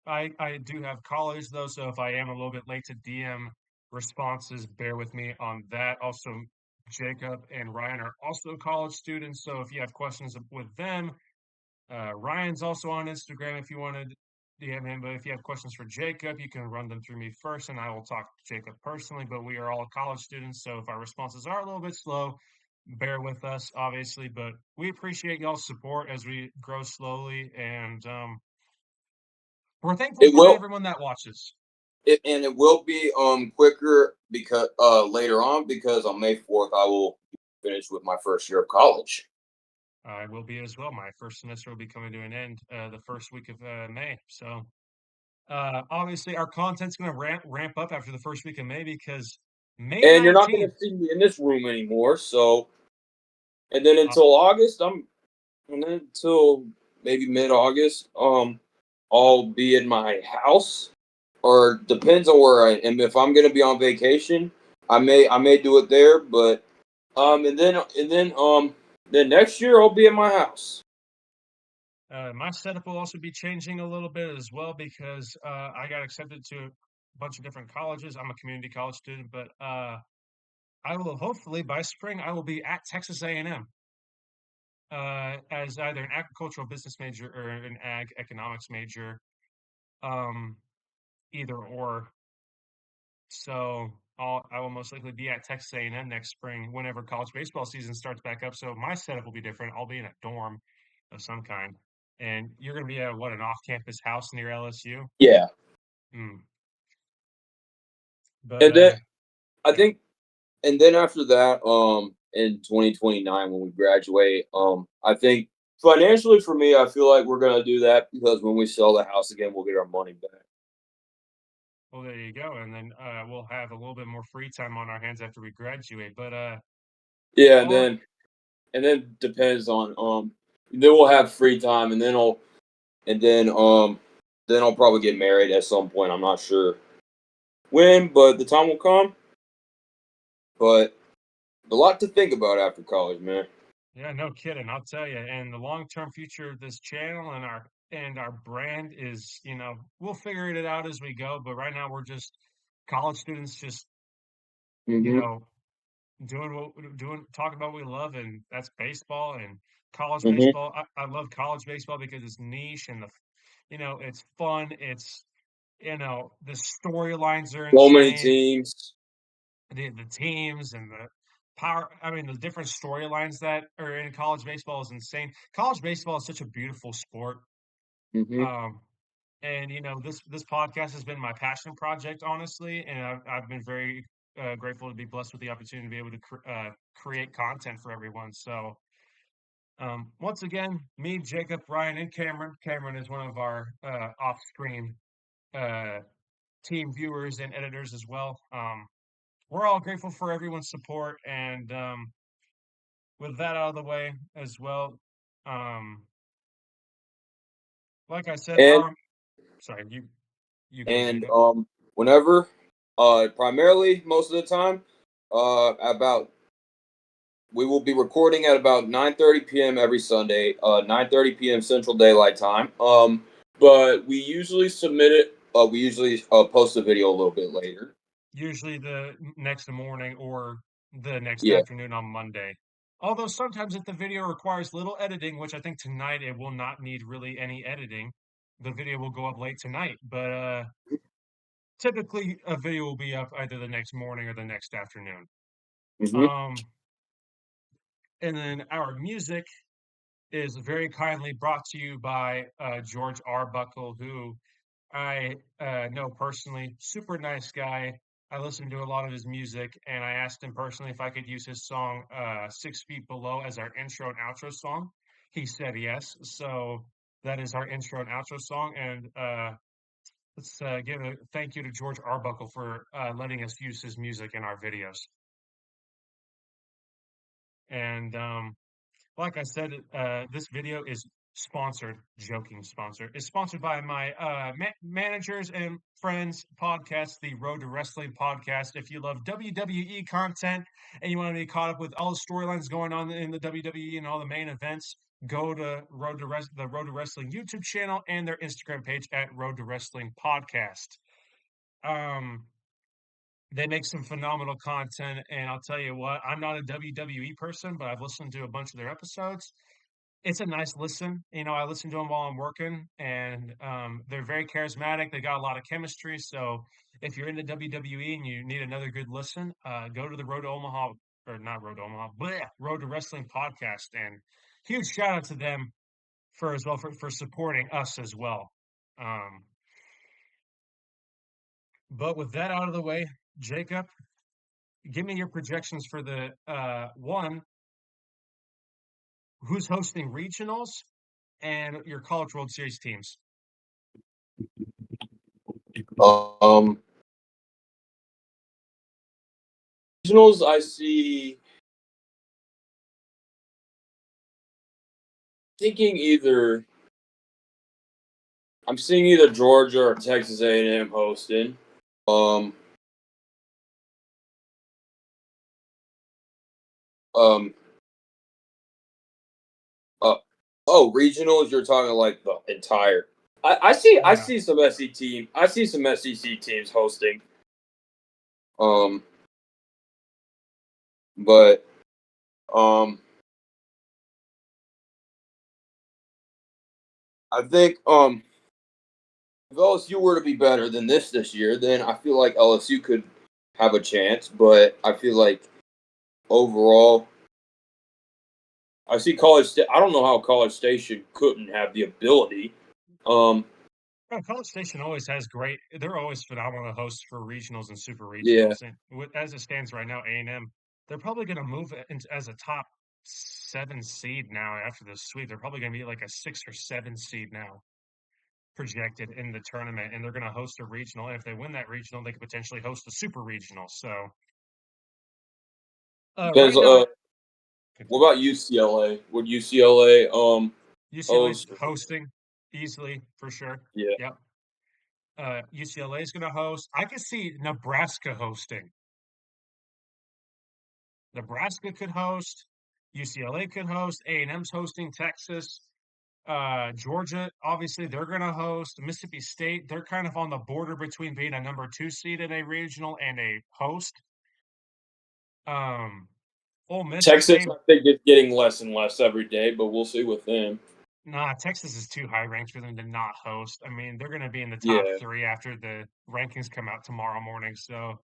I do have college though, so if I am a little bit late to DM responses, bear with me on that. Also, Jacob and Ryan are also college students, so if you have questions with them, Ryan's also on Instagram if you want to DM him. But if you have questions for Jacob, you can run them through me first, and I will talk to Jacob personally. But we are all college students, so if our responses are a little bit slow, bear with us, obviously. But we appreciate y'all's support as we grow slowly, and we're thankful It for will everyone that watches. it will be quicker because later on because on May 4th I will finish with my first year of college. I will be as well. My first semester will be coming to an end the first week of May. So obviously, our content's going to ramp up after the first week of May because May And you're not going 19th. to see me in this room anymore. So, and then Uh, until August, and then until maybe mid-August, I'll be in my house, or depends on where I am. If I'm going to be on vacation, I may do it there. But and then next year I'll be in my house. My setup will also be changing a little bit as well because I got accepted to a bunch of different colleges. I'm a community college student, but I will hopefully by spring I will be at Texas A&M as either an agricultural business major or an ag economics major, um, either or. So I will most likely be at Texas A&M next spring whenever college baseball season starts back up. So my setup will be different. I'll be in a dorm of some kind, and you're going to be at what, an off-campus house near LSU? Yeah. Mm. But And then I yeah, think, and then after that, in 2029 when we graduate, I think financially for me, I feel like we're gonna do that because when we sell the house again, we'll get our money back. well there you go, and then we'll have a little bit more free time on our hands after we graduate. But Yeah, all and then depends on then we'll have free time, and and then I'll probably get married at some point. I'm not sure when, but the time will come. But a lot to think about after college, man. Yeah, no kidding. I'll tell you. And the long-term future of this channel and our brand is, we'll figure it out as we go. But right now we're just college students, just you Hmm. know, talking about what we love, and that's baseball and college Hmm. baseball. I love college baseball because it's niche and it's fun. It's the storylines are So many insane. teams. The teams and the power. I mean, the different storylines that are in college baseball is insane. College baseball is such a beautiful sport. Hmm. Um, and this podcast has been my passion project, honestly, and I've been very grateful to be blessed with the opportunity to be able to create content for everyone. So, once again, me, Jacob, Ryan, and Cameron. Cameron is one of our off-screen uh, team viewers and editors as well. We're all grateful for everyone's support, and with that out of the way as well, um, like I said, And our sorry, you go, and Jacob. whenever, primarily most of the time, about we will be recording at about 9:30 p.m. every Sunday, 9:30 p.m. Central Daylight Time. But we usually submit it. We usually post the video a little bit later. Usually the next morning or the next Yeah. afternoon on Monday. Although sometimes if the video requires little editing, which I think tonight it will not need really any editing, the video will go up late tonight. But typically a video will be up either the next morning or the next afternoon. Hmm. Um, and then our music is very kindly brought to you by George Arbuckle, who I know personally. Super nice guy. I listen to a lot of his music, and I asked him personally if I could use his song 6 Feet Below as our intro and outro song. He said yes. So that is our intro and outro song. And let's give a thank you to George Arbuckle for letting us use his music in our videos. And like I said, this video is sponsored, joking sponsor, is sponsored by my managers and friends podcast, the Road to Wrestling podcast. If you love WWE content and you want to be caught up with all the storylines going on in the WWE and all the main events, go to the Road to Wrestling YouTube channel and their Instagram page at Road to Wrestling Podcast. Um, they make some phenomenal content, and I'll tell you what, I'm not a WWE person, but I've listened to a bunch of their episodes. It's a nice listen. I listen to them while I'm working, and they're very charismatic. They got a lot of chemistry. So if you're into WWE and you need another good listen, go to the Road to Omaha, or not Road to Omaha, bleh, Road to Wrestling podcast. And huge shout out to them for supporting us as well. Um, but with that out of the way, Jacob, give me your projections for the one, who's hosting regionals and your College World Series teams. Um, Regionals, I see. Thinking either I'm seeing either Georgia or Texas A&M hosting. Um, um, uh, Oh, regionals, you're talking like the entire. I Yeah. see some SEC team. I see some SEC teams hosting. Um, but I think if LSU were to be better than this year, then I feel like LSU could have a chance. But I feel like overall, I see College State. I don't know how College Station couldn't have the ability. Um, Oh, College Station always has great. They're always phenomenal hosts for regionals and super yeah, regionals. And as it stands right now, A&M, they're probably going to move as a top 7 seed now after the sweep. They're probably going to be like a 6 or 7 seed now projected in the tournament, and they're going to host a regional. And if they win that regional, they could potentially host a super regional. So depends. right now, What about UCLA? Would UCLA UCLA's host? hosting easily for sure. Yeah, Yep. UCLA is going to host. I could see Nebraska hosting. Nebraska could host. UCLA could host. A&M's hosting Texas. Georgia, obviously, they're going to host. Mississippi State, they're kind of on the border between being a number 2 seed in a regional and a host. Um, Ole Miss, Texas. same. I think is getting less and less every day, but we'll see with them. Nah, Texas is too high ranked for them to not host. I mean, they're going to be in the top Yeah, 3 after the rankings come out tomorrow morning. So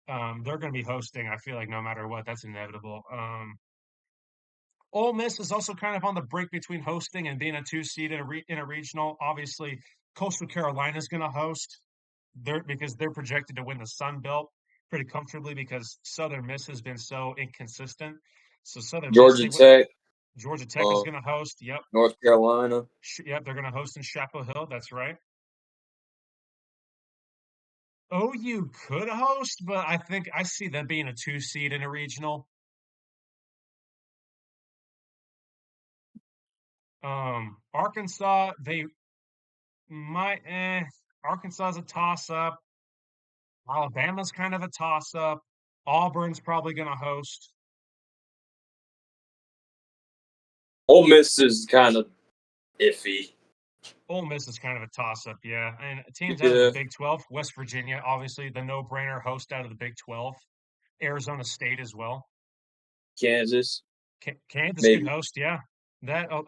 they're going to be hosting. I feel like no matter what, that's inevitable. Ole Miss is also kind of on the break between hosting and being a 2 seed in a regional. Obviously, Coastal Carolina is going to host. Because they're projected to win the Sun Belt pretty comfortably because Southern Miss has been so inconsistent. So Southern Miss, Georgia they went. Tech, Georgia Tech is uh, going to host. Yep, North Carolina, yep, they're going to host in Chapel Hill. That's right. OU could host, but I think I see them being a 2 seed in a regional. Arkansas, they might. Arkansas is a toss up. Alabama's kind of a toss up. Auburn's probably going to host. Ole Miss is kind of iffy. Ole Miss is kind of a toss-up, yeah. And teams out of the Yeah, Big 12, West Virginia, obviously the no-brainer host out of the Big 12. Arizona State as well. Kansas, Kansas could maybe. host, yeah. That oh,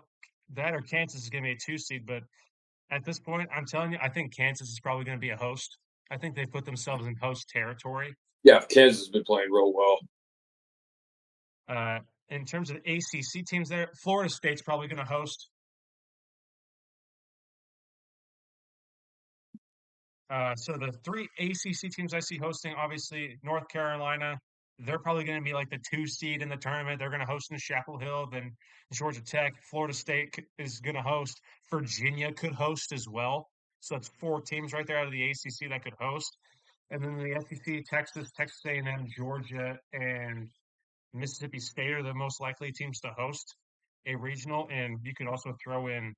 that or Kansas is going to be a 2 seed, but at this point, I'm telling you, I think Kansas is probably going to be a host. I think they've put themselves in host territory. Yeah, Kansas has been playing real well. Uh, in terms of the ACC teams there, Florida State's probably going to host. So the 3 ACC teams I see hosting, obviously North Carolina, they're probably going to be like the 2 seed in the tournament. They're going to host in Chapel Hill. Then Georgia Tech, Florida State is going to host. Virginia could host as well. So that's 4 teams right there out of the ACC that could host. And then the SEC, Texas, Texas A&M, Georgia, and Mississippi State are the most likely teams to host a regional. And you could also throw in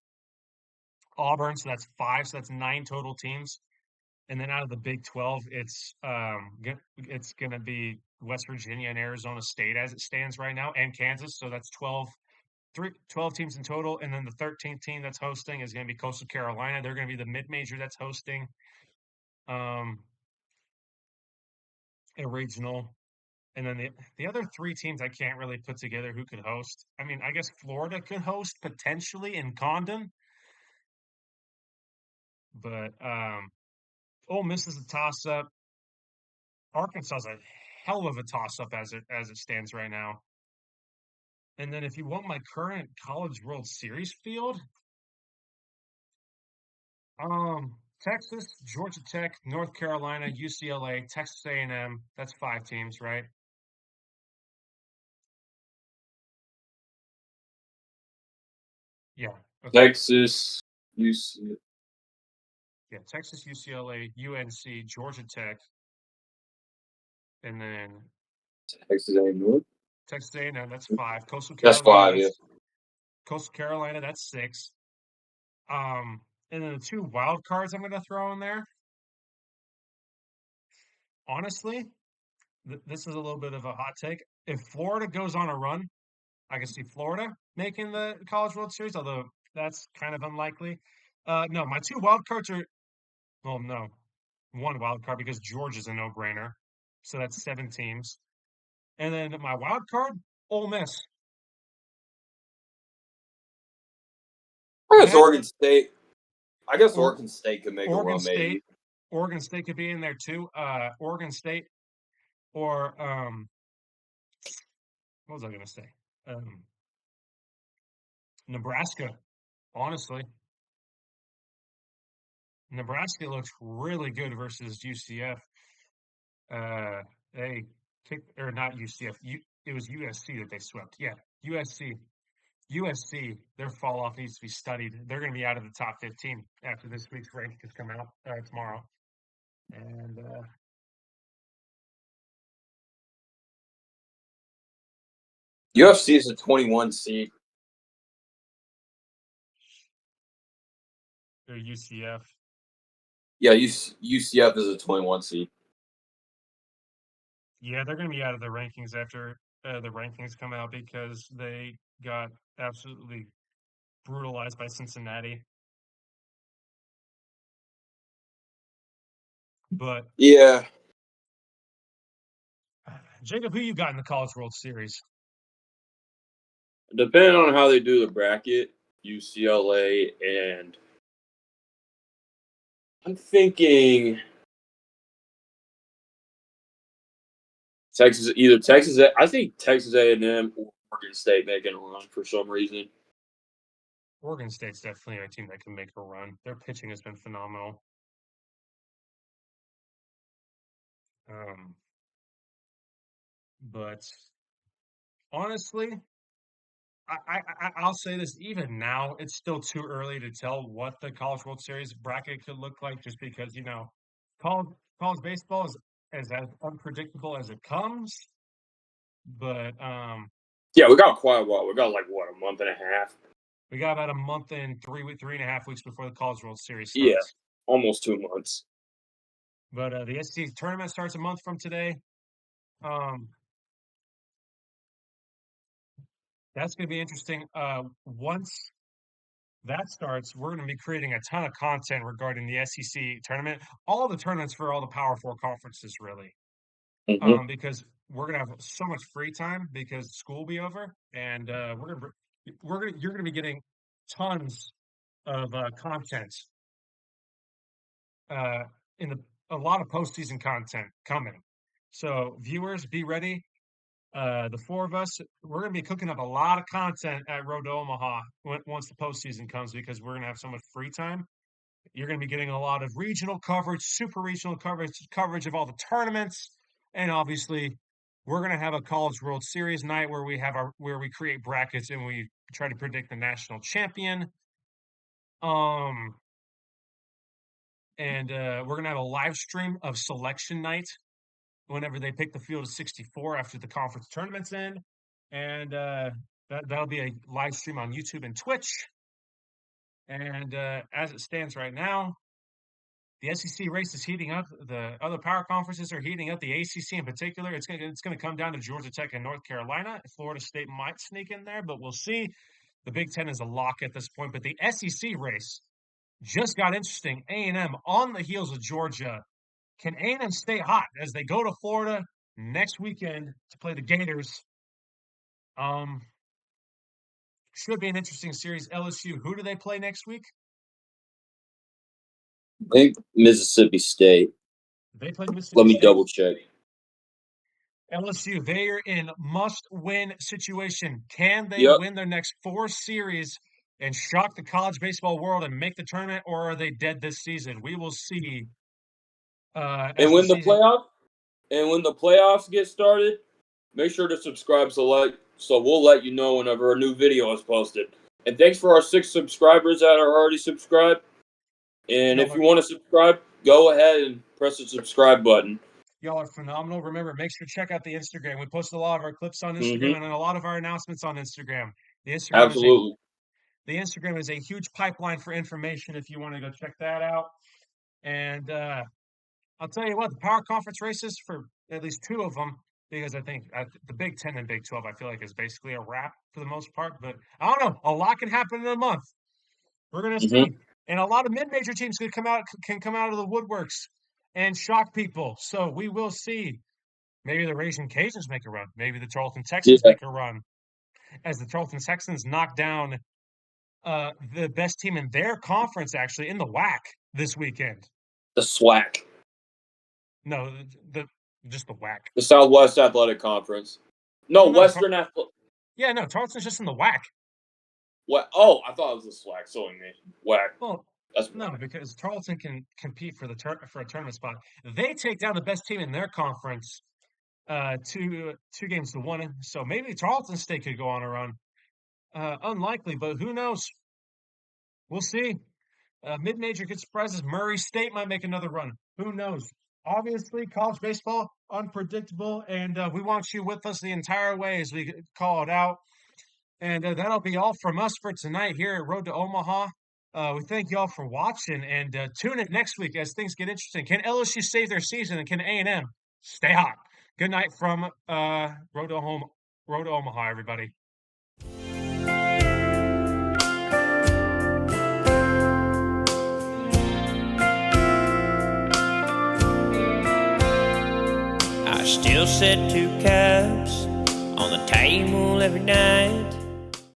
Auburn, so that's 5, so that's 9 total teams. And then out of the Big 12, it's going to be West Virginia and Arizona State as it stands right now, and Kansas. So that's 12 teams in total. And then the 13th team that's hosting is going to be Coastal Carolina. They're going to be the mid-major that's hosting um, a regional. And then the other 3 teams I can't really put together who could host. I mean, I guess Florida could host potentially in Condon, but Ole Miss is a toss-up. Arkansas is a hell of a toss-up as it stands right now. And then if you want my current College World Series field, Texas, Georgia Tech, North Carolina, UCLA, Texas A&M. That's 5 teams, right? Yeah. Okay. Texas, UC, Yeah. Texas, UCLA, UNC, Georgia Tech, and then Texas A&M. Texas A&M. That's 5. That's 5. Yeah, Coastal Carolina. That's 6. And then the 2 wild cards I'm going to throw in there. Honestly, this is a little bit of a hot take. If Florida goes on a run, I can see Florida making the College World Series, although that's kind of unlikely. No, my two wild cards are, well, no, one wild card because George is a no-brainer. So that's 7 teams. And then my wild card, Ole Miss. I guess That Oregon State. I guess or Oregon State could make a Oregon run, State. maybe. Oregon State could be in there too. Oregon State or what was I gonna say? Um, Nebraska. Honestly, Nebraska looks really good versus UCF. Uh, they kicked or not UCF. It was USC that they swept. Yeah, USC. USC. Their fall off needs to be studied. They're going to be out of the top 15 after this week's rankings come out tomorrow. And UFC is a 21 seed. they're UCF. Yeah, UCF is a 21 seed. Yeah, they're going to be out of the rankings after the rankings come out because they got absolutely brutalized by Cincinnati. But Yeah, Jacob, who you got in the College World Series? depending on how they do the bracket, UCLA and I'm thinking Texas. Either Texas. I think Texas A&M or Oregon State making a run for some reason. Oregon State's definitely a team that can make a run. Their pitching has been phenomenal. But honestly, I'll say this, even now, it's still too early to tell what the College World Series bracket could look like just because, college, college baseball is as unpredictable as it comes. But Yeah, we got quite a while. We got like what, a month and a half? we got about a month and 3.5 weeks before the College World Series Yeah, starts. almost 2 months. But the SEC tournament starts a month from today. That's going to be interesting. Once that starts, we're going to be creating a ton of content regarding the SEC tournament, all the tournaments for all the Power Four conferences, really, Mm-hmm. because we're going to have so much free time because school will be over, and you're going to be getting tons of content, uh, in a lot of postseason content coming. So viewers, be ready. The four of us, we're going to be cooking up a lot of content at Road to Omaha once the postseason comes because we're going to have so much free time. You're going to be getting a lot of regional coverage, super regional coverage of all the tournaments, and obviously, we're going to have a College World Series night where we create brackets and we try to predict the national champion. Um, and we're going to have a live stream of selection night whenever they pick the field of 64 after the conference tournaments end. And that'll be a live stream on YouTube and Twitch. And as it stands right now, the SEC race is heating up. The other power conferences are heating up. The ACC in particular, it's going to come down to Georgia Tech and North Carolina. Florida State might sneak in there, but we'll see. The Big Ten is a lock at this point. But the SEC race just got interesting. A&M on the heels of Georgia. Can A&M stay hot as they go to Florida next weekend to play the Gators? Should be an interesting series. LSU, who do they play next week? I think Mississippi State. They play Let Mississippi me State. double check. LSU, they are in must-win situation. Can they Yep. win their next 4 series and shock the college baseball world and make the tournament, or are they dead this season? We will see And as the season. when the playoffs get started, make sure to subscribe so we'll let you know whenever a new video is posted. And thanks for our 6 subscribers that are already subscribed. And Y'all if are, you want to subscribe, go ahead and press the subscribe button. y'all are phenomenal. Remember, make sure to check out the Instagram. We post a lot of our clips on Instagram Mm-hmm. and a lot of our announcements on Instagram. The Instagram is a Absolutely. the Instagram is a huge pipeline for information if you want to go check that out. And I'll tell you what, the power conference races for at least 2 of them, because I think the Big Ten and Big 12, I feel like, is basically a wrap for the most part. But I don't know. A lot can happen in a month. We're gonna Hmm. see, and a lot of mid-major teams can come out of the woodworks and shock people. So we will see. Maybe the Raging Cajuns make a run. Maybe the Tarleton Texans Yeah, make a run, as the Tarleton Texans knock down the best team in their conference, actually in the WAC this weekend. the SWAC, No, the just the WAC. the Southwest Athletic Conference. No, Well, no, Western Athletic. yeah, no, Tarleton's just in the WAC. What? Oh, I thought it was the SWAC. Silly me. WAC. Well, That's no, WAC. because Tarleton can compete for for a tournament spot. They take down the best team in their conference, two games to one. So maybe Tarleton State could go on a run. Unlikely, but who knows? We'll see. Mid-major good surprises. Murray State might make another run. Who knows? Obviously, college baseball unpredictable, and we want you with us the entire way as we call it out. And that'll be all from us for tonight here at Road to Omaha. We thank you all for watching, and tune in next week as things get interesting. Can LSU save their season, and can A&M stay hot? Good night from Road to Omaha, everybody. I still set 2 cups on the table every night.